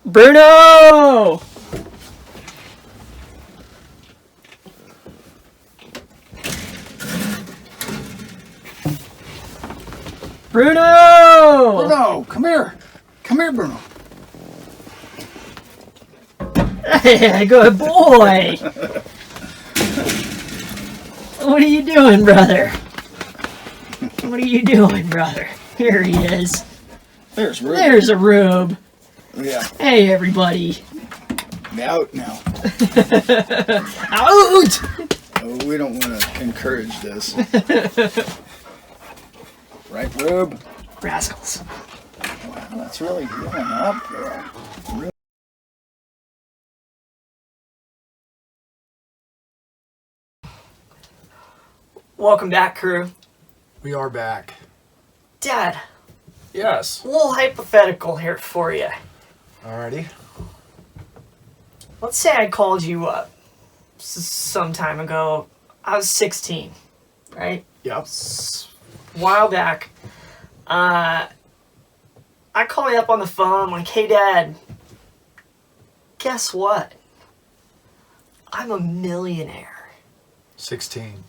Bruno! Bruno! Bruno, come here. Come here, Bruno. Hey, good boy! What are you doing, brother? What are you doing, brother? Here he is. There's Rube. There's a Rube. Yeah. Hey, everybody. Out now. Out! Oh, we don't want to encourage this. Right, Rube? Rascals. Wow, that's really going up there. Really. Welcome back, crew. We are back. Dad, Yes. a little hypothetical here for you. Alrighty. Let's say I called you up some time ago. I was 16, right? Yep. A while back. I call you up on the phone, I'm like, hey, Dad, guess what? I'm a millionaire. 16.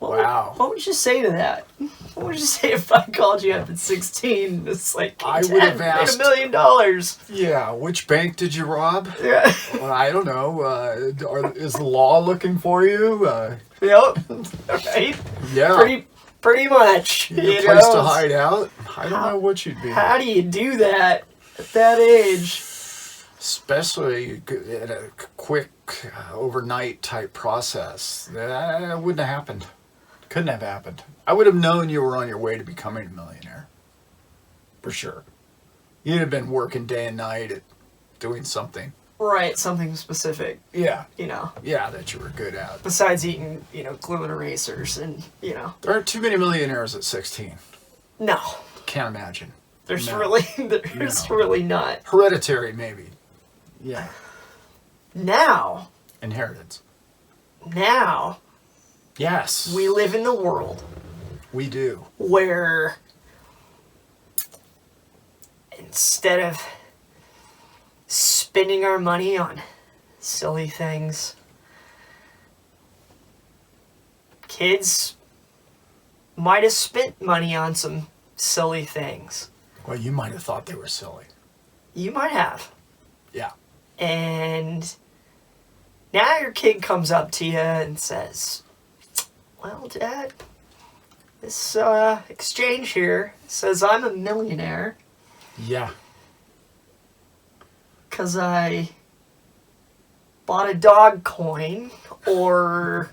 What Wow. what would you say to that? What would you say if I called you up at 16? It's like, hey, I would Dad, have made asked- $1 million. Yeah, which bank did you rob? Yeah. Well, I don't know. Is the law looking for you? Yep. Right? Yeah. Pretty much. You need a You place to know? hide out? I don't know what you'd be. How do you do that at that age? Especially in a quick overnight type process. That wouldn't have happened. Couldn't have happened. I would have known you were on your way to becoming a millionaire. For sure. You'd have been working day and night at doing something. Right, something specific, Yeah. you know. Yeah, that you were good at. Besides eating, glue and erasers and, There aren't too many millionaires at 16. No. Can't imagine. There's No. there's really not. Hereditary, maybe. Yeah. Now, Inheritance. Yes. we live in the world We do. where instead of spending our money on silly things, kids might have spent money on some silly things. Well, you might have thought they were silly. You might have. Yeah. And now your kid comes up to you and says, well, Dad, this exchange here says I'm a millionaire Yeah. because I bought a dog coin, or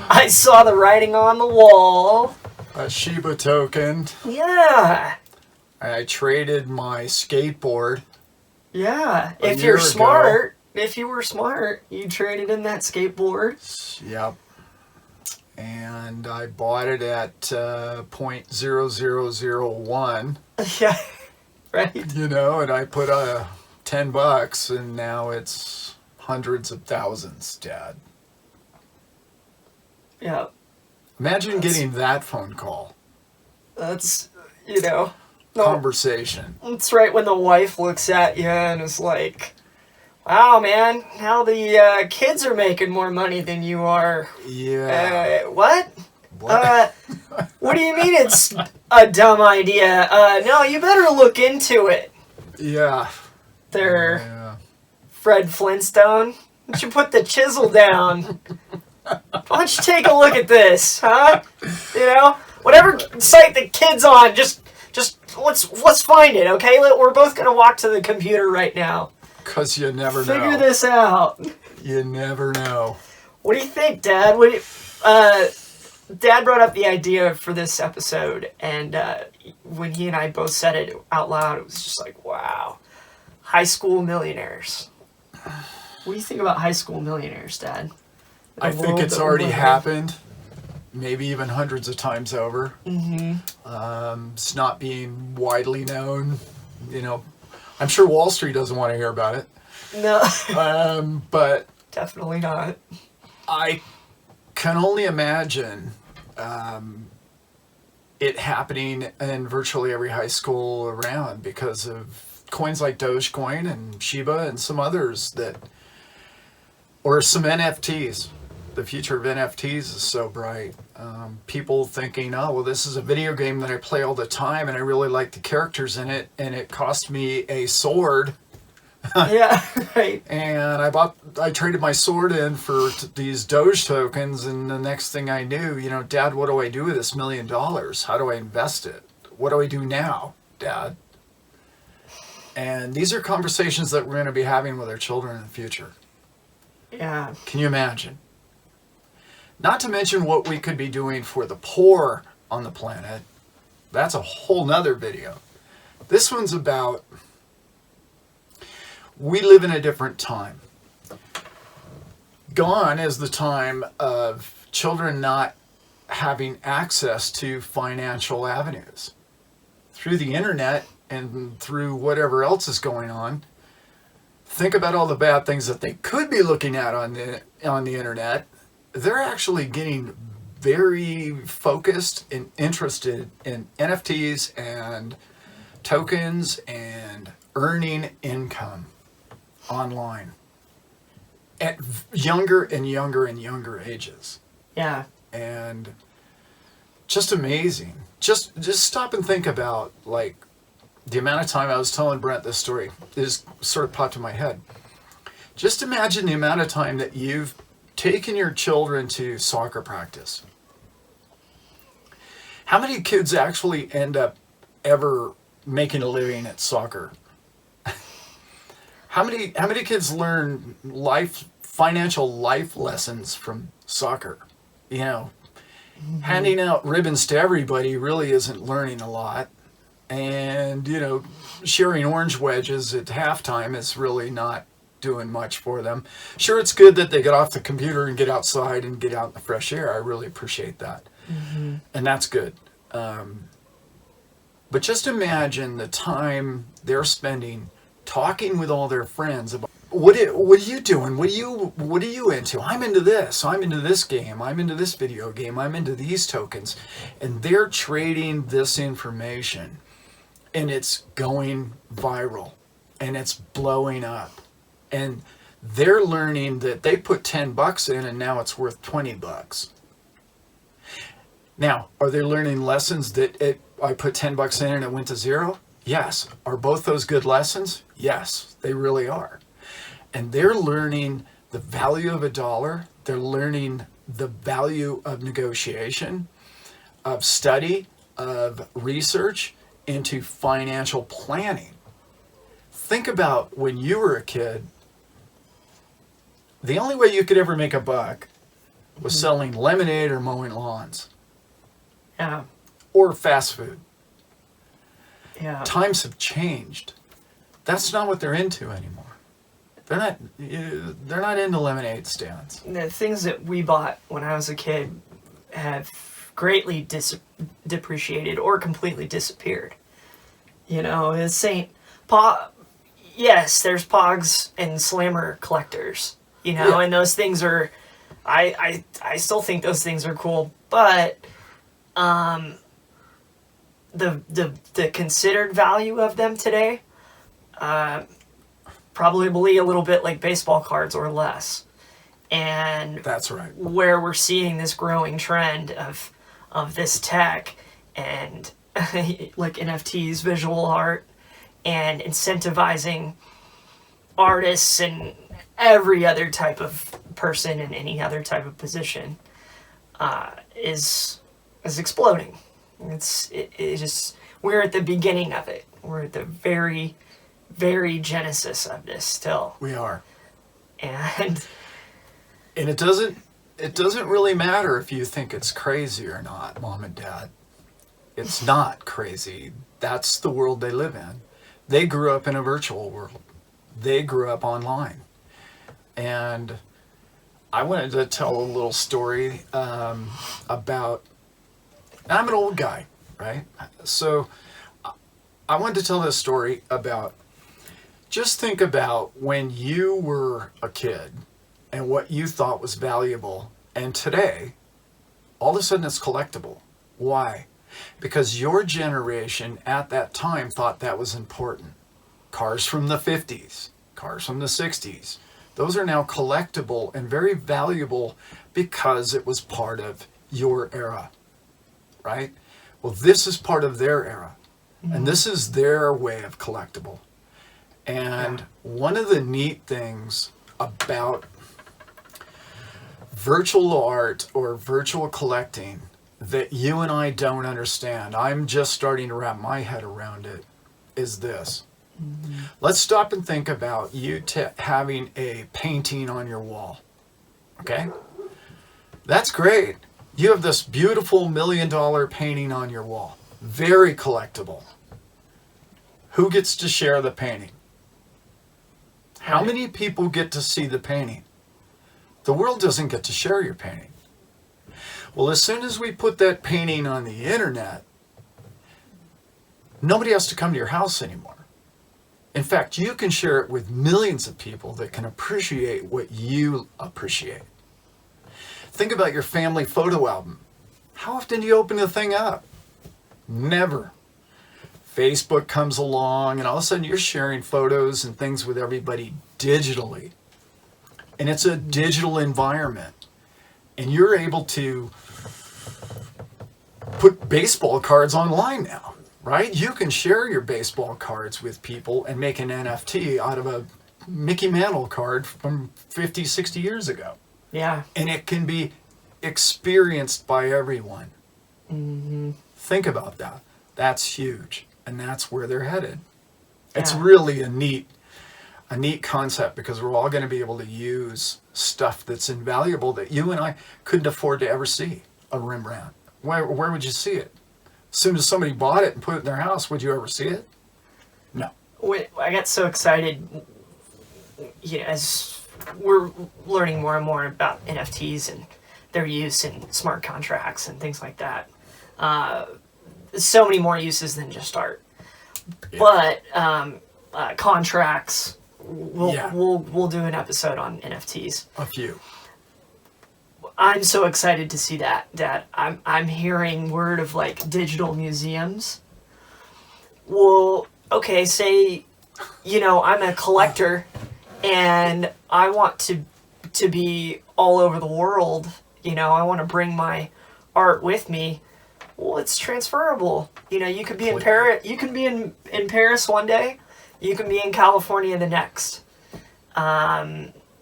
I saw the writing on the wall. A Shiba token. Yeah. I traded my skateboard. Yeah. A If year you're ago. smart, if you were smart, you traded in that skateboard. Yep. And I bought it at .0001. Yeah. Right? And I put $10, and now it's hundreds of thousands, Dad. Yeah. Imagine getting that phone call. That's, no, Conversation. it's right when the wife looks at you and is like, wow, man, now the kids are making more money than you are. Yeah. What? What? What do you mean it's a dumb idea? No, you better look into it. Yeah. There, Yeah. Fred Flintstone. Why don't you put the chisel down? Why don't you take a look at this, huh? Whatever site the kid's on, just let's find it, okay? We're both gonna walk to the computer right now. 'Cause you never know. Figure this out. You never know. What do you think, Dad? Dad brought up the idea for this episode, and when he and I both said it out loud, it was just like, wow. High school millionaires. What do you think about high school millionaires, Dad? I think it's already happened. Maybe even hundreds of times over. Mm-hmm. It's not being widely known. I'm sure Wall Street doesn't want to hear about it. No. But Definitely not. I can only imagine it happening in virtually every high school around because of coins like Dogecoin and Shiba and some others or some NFTs. The future of NFTs is so bright. People thinking, oh, well, this is a video game that I play all the time and I really like the characters in it, and it cost me a sword. Yeah, right. And I traded my sword in for these Doge tokens, and the next thing I knew, Dad, what do I do with this $1 million? How do I invest it? What do I do now, Dad? And these are conversations that we're going to be having with our children in the future. Yeah. Can you imagine? Not to mention what we could be doing for the poor on the planet. That's a whole nother video. This one's about, we live in a different time. Gone is the time of children not having access to financial avenues. Through the internet and through whatever else is going on, think about all the bad things that they could be looking at on the internet. They're actually getting very focused and interested in NFTs and tokens and earning income online at younger and younger and younger ages. Yeah. And just amazing. Just stop and think about, like, the amount of time I was telling Brent this story. It just sort of popped in my head. Just imagine the amount of time that you've taken your children to soccer practice. How many kids actually end up ever making a living at soccer? How many kids learn financial life lessons from soccer? Handing out ribbons to everybody really isn't learning a lot. And, sharing orange wedges at halftime is really not doing much for them. Sure, it's good that they get off the computer and get outside and get out in the fresh air. I really appreciate that. Mm-hmm. And that's good. But just imagine the time they're spending talking with all their friends about, what are you doing? What are you into? I'm into this. I'm into this game. I'm into this video game. I'm into these tokens. And they're trading this information, and it's going viral, and it's blowing up. And they're learning that they put $10 in and now it's worth $20. Now, are they learning lessons that I put $10 in and it went to zero? Yes. Are both those good lessons? Yes, they really are. And they're learning the value of a dollar. They're learning the value of negotiation, of study, of research into financial planning. Think about when you were a kid. The only way you could ever make a buck was selling lemonade or mowing lawns. Yeah. Or fast food. Yeah. Times have changed. That's not what they're into anymore. They're not into lemonade stands. The things that we bought when I was a kid have greatly depreciated or completely disappeared. It's yes, there's Pogs and Slammer collectors, Yeah. and those things are, I still think those things are cool, but the considered value of them today, probably a little bit like baseball cards or less. And that's right. Where we're seeing this growing trend of this tech and like NFTs, visual art, and incentivizing artists and every other type of person in any other type of position is exploding. We're at the beginning of it. We're at the very, very genesis of this still. We are. And it doesn't really matter if you think it's crazy or not, Mom and Dad. It's not crazy. That's the world they live in. They grew up in a virtual world. They grew up online. And I wanted to tell a little story about, I'm an old guy, right? So I wanted to tell this story about, just think about when you were a kid and what you thought was valuable, and today, all of a sudden it's collectible. Why? because your generation at that time thought that was important. Cars from the 50s, cars from the 60s, those are now collectible and very valuable because it was part of your era, right? Well, this is part of their era, and this is their way of collectible. And one of the neat things about virtual art or virtual collecting that you and I don't understand, I'm just starting to wrap my head around it, is this. Let's stop and think about you having a painting on your wall, okay? That's great. You have this beautiful $1 million painting on your wall. Very collectible. Who gets to share the painting? How many people get to see the painting? The world doesn't get to share your painting. Well, as soon as we put that painting on the internet, nobody has to come to your house anymore. In fact, you can share it with millions of people that can appreciate what you appreciate. Think about your family photo album. How often do you open the thing up? Never. Facebook comes along and all of a sudden you're sharing photos and things with everybody digitally. And it's a digital environment. And you're able to put baseball cards online now, right? You can share your baseball cards with people and make an NFT out of a Mickey Mantle card from 50, 60 years ago. Yeah. And it can be experienced by everyone. Mm-hmm. Think about that. That's huge. And that's where they're headed. It's Yeah. really a neat concept because we're all going to be able to use stuff that's invaluable that you and I couldn't afford to ever see. A Rembrandt. Where would you see it? As soon as somebody bought it and put it in their house, would you ever see it? No. I got so excited as we're learning more and more about NFTs and their use in smart contracts and things like that. So many more uses than just art. Yeah. But contracts, we'll do an episode on NFTs. A few. I'm so excited to see that I'm hearing word of like digital museums. Well, okay, say, I'm a collector and I want to be all over the world. I want to bring my art with me. Well, it's transferable. You could be in Paris. You can be in Paris one day. You can be in California the next.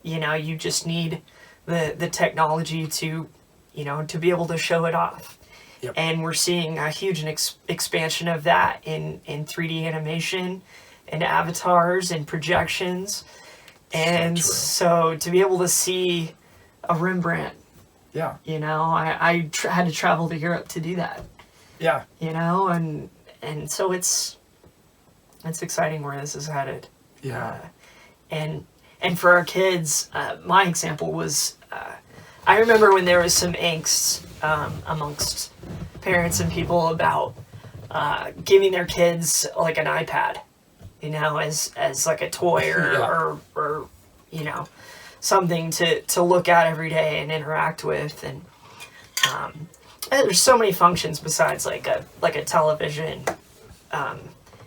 You just need the technology to be able to show it off. Yep. And we're seeing a huge expansion of that in 3D animation and avatars and projections. And so to be able to see a Rembrandt, yeah, I had to travel to Europe to do that. Yeah. And so it's exciting where this is headed. Yeah. And for our kids, my example was, I remember when there was some angst amongst parents and people about giving their kids like an iPad, as like a toy or something to look at every day and interact with. And there's so many functions besides like a television.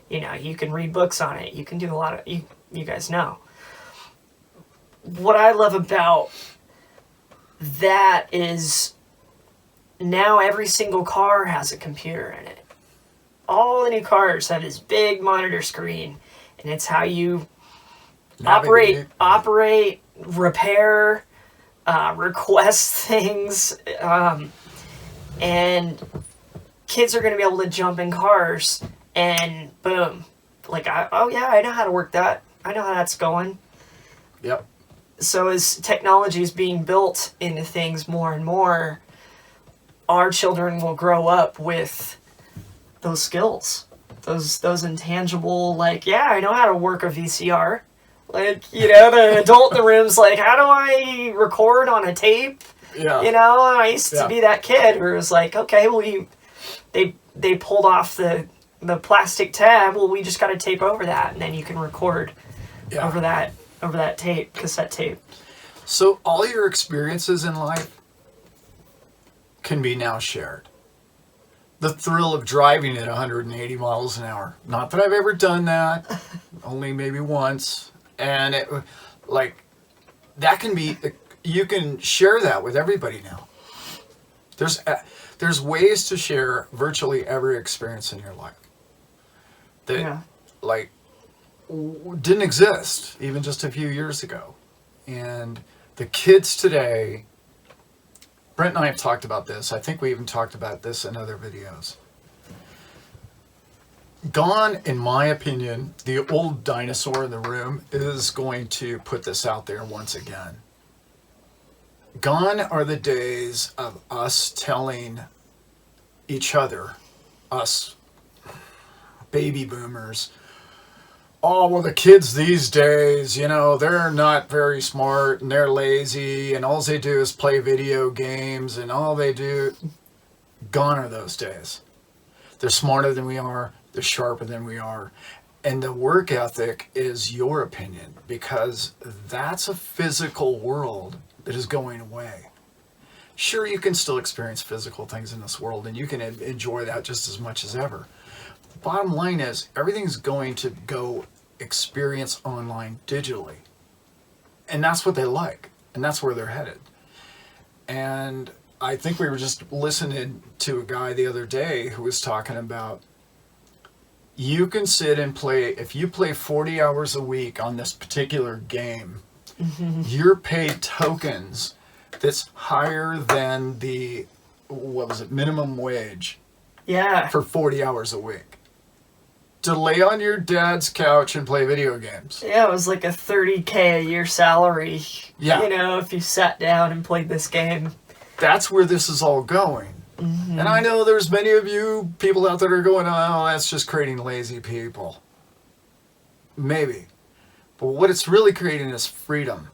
You can read books on it. You can do a lot of, you guys know. What I love about that is now every single car has a computer in it. All the new cars have this big monitor screen, and it's how you operate, repair, request things, and kids are going to be able to jump in cars and boom, like, I know how to work that. I know how that's going. Yep. So as technology is being built into things more and more, our children will grow up with those skills, those intangible, like, I know how to work a VCR. Like, the adult in the room's like, how do I record on a tape? Yeah. I used to be that kid who was like, okay, well, they pulled off the plastic tab. Well, we just got to tape over that, and then you can record over that tape, cassette tape. So all your experiences in life can be now shared. the thrill of driving at 180 miles an hour. Not that I've ever done that, only maybe once. And it, like, that can be, you can share that with everybody now. There's ways to share virtually every experience in your life that, like, didn't exist even just a few years ago. And the kids today, Brent and I have talked about this. I think we even talked about this in other videos. Gone, in my opinion, the old dinosaur in the room is going to put this out there once again. Gone are the days of us telling each other, us baby boomers, oh, well, the kids these days, you know, they're not very smart and they're lazy and all they do is play video games and all they do. Gone are those days. They're smarter than we are. They're sharper than we are. And the work ethic is your opinion, because that's a physical world that is going away. Sure, you can still experience physical things in this world and you can enjoy that just as much as ever. Bottom line is, everything's going to go experience online digitally. And that's what they like. And that's where they're headed. And I think we were just listening to a guy the other day who was talking about, you can sit and play, if you play 40 hours a week on this particular game, you're paid tokens that's higher than the, what was it, minimum wage. Yeah. For 40 hours a week. To lay on your dad's couch and play video games. Yeah, it was like a $30K a year salary. Yeah. You know, if you sat down and played this game. That's where this is all going. And I know there's many of you people out there are going, oh, that's just creating lazy people. Maybe. But what it's really creating is freedom.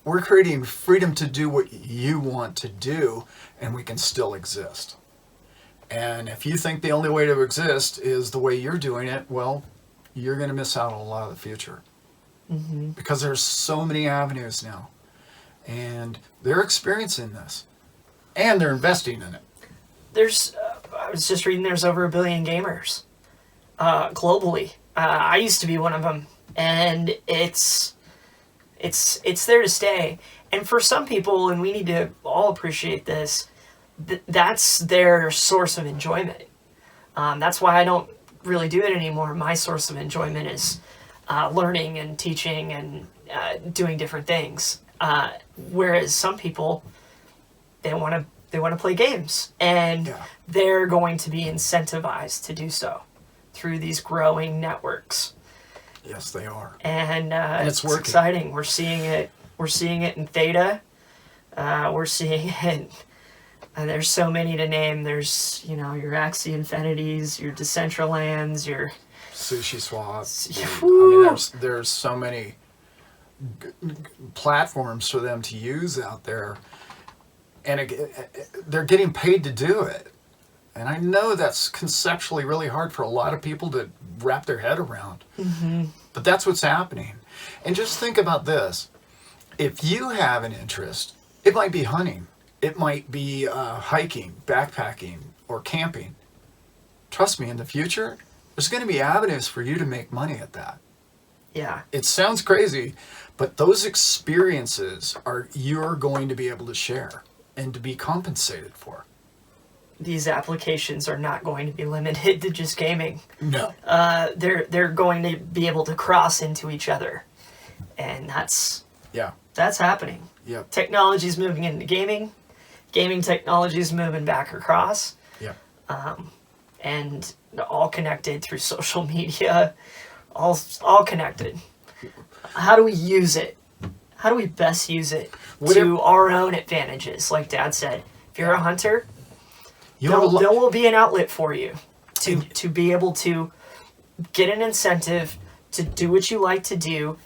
We're creating freedom to do what you want to do, and we can still exist. And if you think the only way to exist is the way you're doing it, well, you're going to miss out on a lot of the future. Because there's so many avenues now. And they're experiencing this. And they're investing in it. There's, I was just reading, there's over 1 billion gamers globally. I used to be one of them. And it's there to stay. And for some people, and we need to all appreciate this, that's their source of enjoyment. That's why I don't really do it anymore. My source of enjoyment is learning and teaching and doing different things. Whereas some people, they want to play games, and they're going to be incentivized to do so through these growing networks. Yes, they are. And it's working. exciting. We're seeing it. We're seeing it in Theta. We're seeing it. And there's so many to name. There's, you know, your Axie Infinities, your Decentralands, your Sushi Swaps. I mean, there's so many platforms for them to use out there, and they're getting paid to do it. And I know that's conceptually really hard for a lot of people to wrap their head around. But that's what's happening. And just think about this. If you have an interest, it might be hunting. It might be hiking, backpacking, or camping. Trust me, in the future, there's going to be avenues for you to make money at that. Yeah. It sounds crazy, but those experiences you're going to be able to share and to be compensated for. These applications are not going to be limited to just gaming. No. They're going to be able to cross into each other, and that's happening. Yep. Technology's moving into gaming. Gaming technology's moving back across. Yep. And all connected through social media. All connected. How do we use it? How do we best use it to our own advantages? Like Dad said, if you're a hunter, there will be an outlet for you to be able to get an incentive to do what you like to do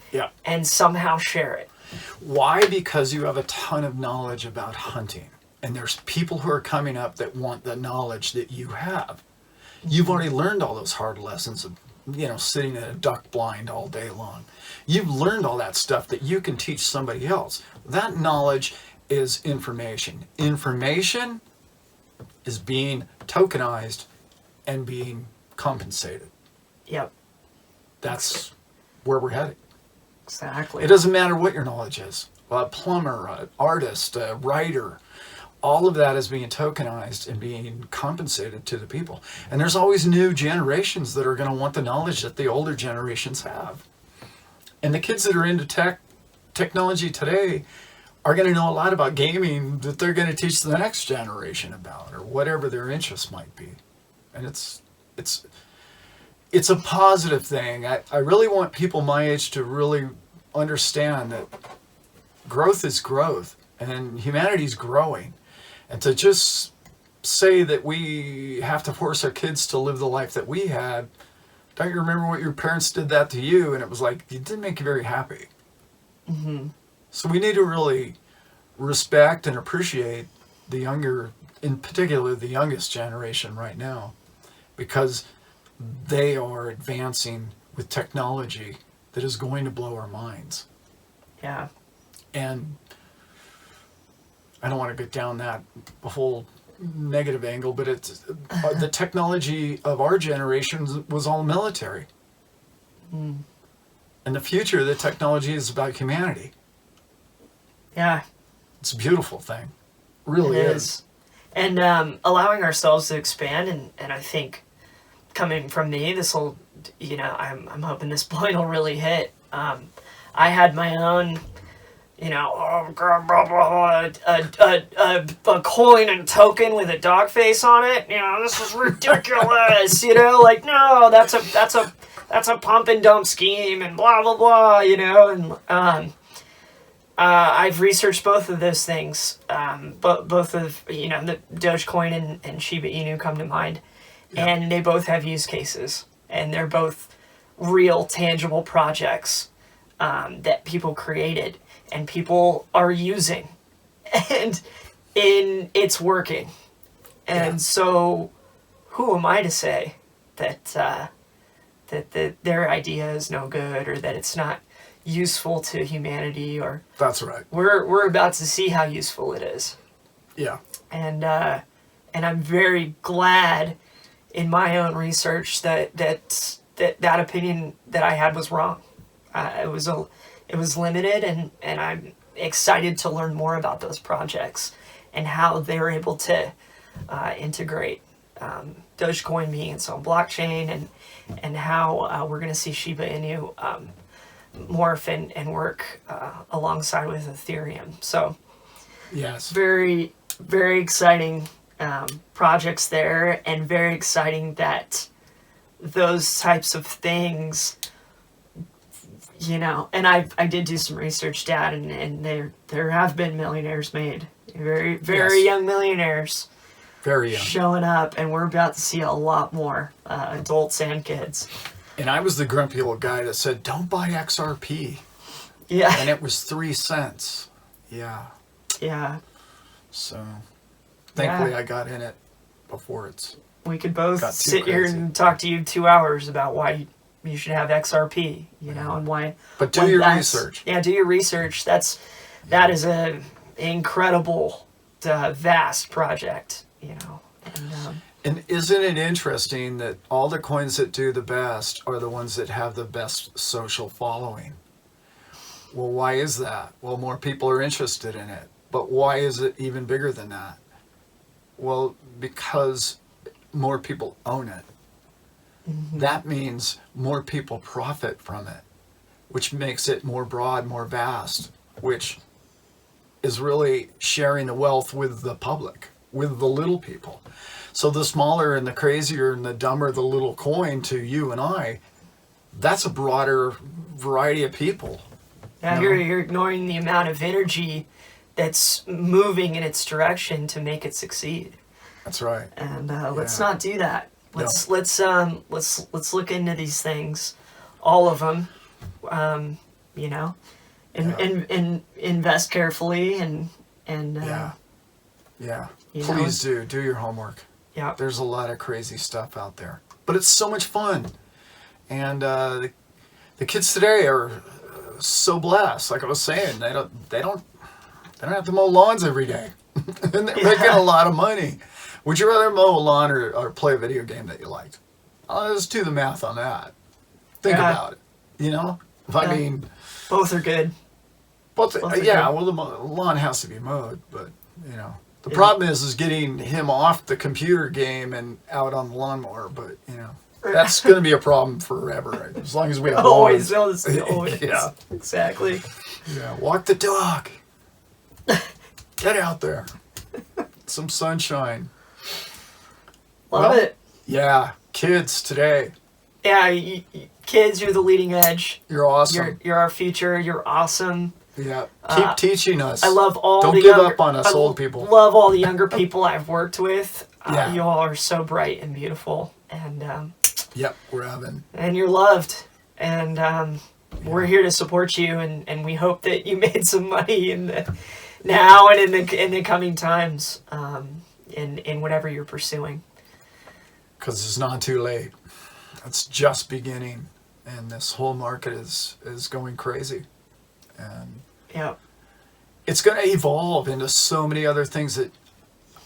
and somehow share it. Why? Because you have a ton of knowledge about hunting. And there's people who are coming up that want the knowledge that you have. You've already learned all those hard lessons of, you know, sitting in a duck blind all day long. You've learned all that stuff that you can teach somebody else. That knowledge is information. Information is being tokenized and being compensated. Yep. That's where we're headed. Exactly. It doesn't matter what your knowledge is. A plumber, an artist, a writer, all of that is being tokenized and being compensated to the people. And there's always new generations that are going to want the knowledge that the older generations have. And the kids that are into technology today are going to know a lot about gaming that they're going to teach the next generation about, or whatever their interests might be. And it's a positive thing. I really want people my age to really understand that growth is growth and humanity's growing. And to just say that we have to force our kids to live the life that we had, don't you remember what your parents did that to you? And it was like, it didn't make you very happy. Mm-hmm. So we need to really respect and appreciate the younger, in particular the youngest generation right now, because they are advancing with technology that is going to blow our minds. Yeah. And I don't want to get down that whole negative angle, but it's the technology of our generation was all military. Mm. In the future, the technology is about humanity. Yeah. It's a beautiful thing. Really It is. And allowing ourselves to expand, and I think coming from me, this will, I'm hoping this point will really hit. I had my own, blah, blah, blah, a coin and token with a dog face on it. This is ridiculous. No, that's a pump and dump scheme and blah blah blah. And I've researched both of those things. Both of the Dogecoin and Shiba Inu come to mind, and they both have use cases, and they're both real tangible projects that people created and people are using, and it's working. And so, who am I to say that their idea is no good, or that it's not useful to humanity? Or That's right. We're about to see how useful it is. Yeah. And I'm very glad in my own research that opinion that I had was wrong. It was limited, and I'm excited to learn more about those projects and how they're able to integrate Dogecoin being its own blockchain, and how we're going to see Shiba Inu morph and work alongside with Ethereum. So yes, very, very exciting projects there, and very exciting that those types of things, and I did do some research, Dad, and there have been millionaires made, very, very young millionaires, very young, showing up, and we're about to see a lot more adults and kids. And I was the grumpy old guy that said, don't buy XRP. Yeah. And it was 3 cents. Yeah. Yeah. So thankfully I got in it before it's we could both got too sit here crazy. and talk to you 2 hours about why you should have XRP, and why. But do your research. Yeah, do your research. That is a incredible, vast project, And isn't it interesting that all the coins that do the best are the ones that have the best social following? Well, why is that? Well, more people are interested in it. But why is it even bigger than that? Well, because more people own it. Mm-hmm. That means more people profit from it, which makes it more broad, more vast, which is really sharing the wealth with the public, with the little people. So the smaller and the crazier and the dumber the little coin to you and I, that's a broader variety of people. Yeah, you're ignoring the amount of energy that's moving in its direction to make it succeed. That's right. And let's not do that. Let's look into these things, all of them, and invest carefully and Please do your homework. Yeah. There's a lot of crazy stuff out there, but it's so much fun, and the kids today are so blessed. Like I was saying, they don't have to mow lawns every day, and they're making a lot of money. Would you rather mow a lawn or play a video game that you liked? Let's do the math on that. Think about it. You know? I mean... Both are good. Both are good. Well, the lawn has to be mowed, but, you know. The problem is getting him off the computer game and out on the lawnmower, but, you know. That's going to be a problem forever, right? As long as we have always. lawns. Always. Yeah. Exactly. Yeah. Walk the dog. Get out there. Some sunshine. Love it. Yeah. Kids today. Yeah. Kids, you're the leading edge. You're awesome. You're our future. You're awesome. Yeah. Keep teaching us. I love all Don't the give up on us old people. Love all the younger people I've worked with. Yeah. You all are so bright and beautiful. And yep, we're having. And you're loved. And we're here to support you, and we hope that you made some money now and in the coming times, in whatever you're pursuing. Because it's not too late. It's just beginning, and this whole market is going crazy, and it's going to evolve into so many other things that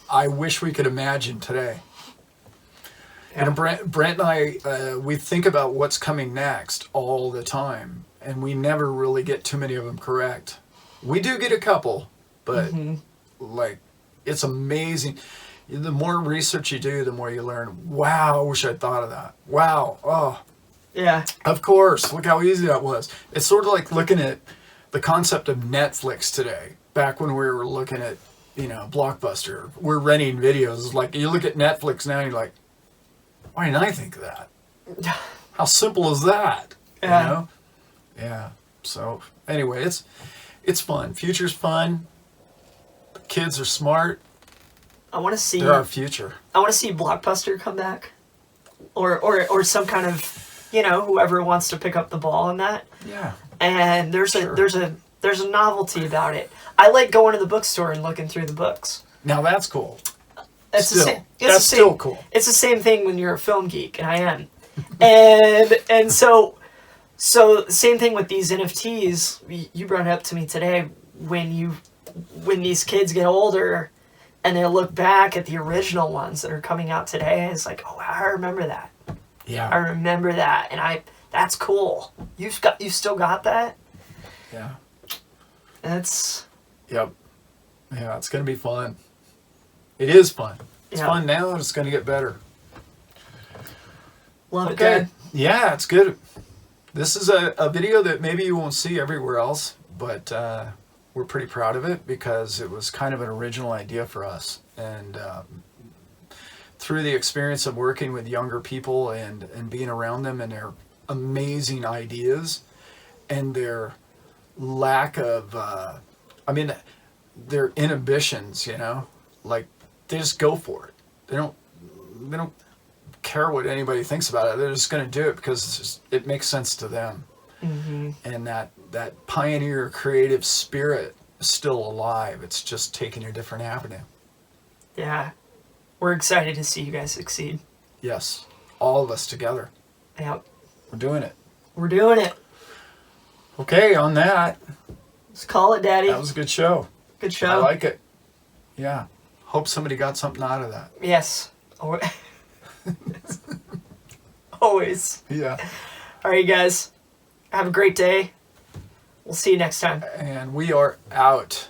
I wish we could imagine today. Yeah. And Brent and I, we think about what's coming next all the time, and we never really get too many of them correct. We do get a couple, but like, it's amazing. The more research you do, the more you learn. Wow, I wish I'd thought of that. Wow, oh. Yeah. Of course, look how easy that was. It's sort of like looking at the concept of Netflix today. Back when we were looking at, Blockbuster, we're renting videos. Like, you look at Netflix now, and you're like, why didn't I think of that? How simple is that? Yeah. You know? Yeah. So anyway, it's fun. Future's fun. The kids are smart. I want to see. They're our future. I want to see Blockbuster come back, or some kind of, whoever wants to pick up the ball in that. Yeah. And there's a novelty about it. I like going to the bookstore and looking through the books. Now that's cool. That's still cool. It's the same thing when you're a film geek, and I am. and so same thing with these NFTs. You brought it up to me today when these kids get older and they look back at the original ones that are coming out today, and it's like, oh, I remember that. Yeah. I remember that, and that's cool. You still got that? Yeah. That's. Yep. Yeah, it's gonna be fun. It is fun. It's fun now, and it's going to get better. Love it, Dad. Yeah, it's good. This is a video that maybe you won't see everywhere else, but we're pretty proud of it because it was kind of an original idea for us. And through the experience of working with younger people and being around them and their amazing ideas and their lack of, their inhibitions, like, they just go for it. They don't care what anybody thinks about it. They're just going to do it because it makes sense to them. Mm-hmm. And that pioneer creative spirit is still alive. It's just taking a different avenue. Yeah. We're excited to see you guys succeed. Yes. All of us together. Yep. We're doing it. We're doing it. Okay, on that. Let's call it, Daddy. That was a good show. Good show. I like it. Yeah. Hope somebody got something out of that. Yes. Always. Yeah. All right, guys. Have a great day. We'll see you next time. And we are out.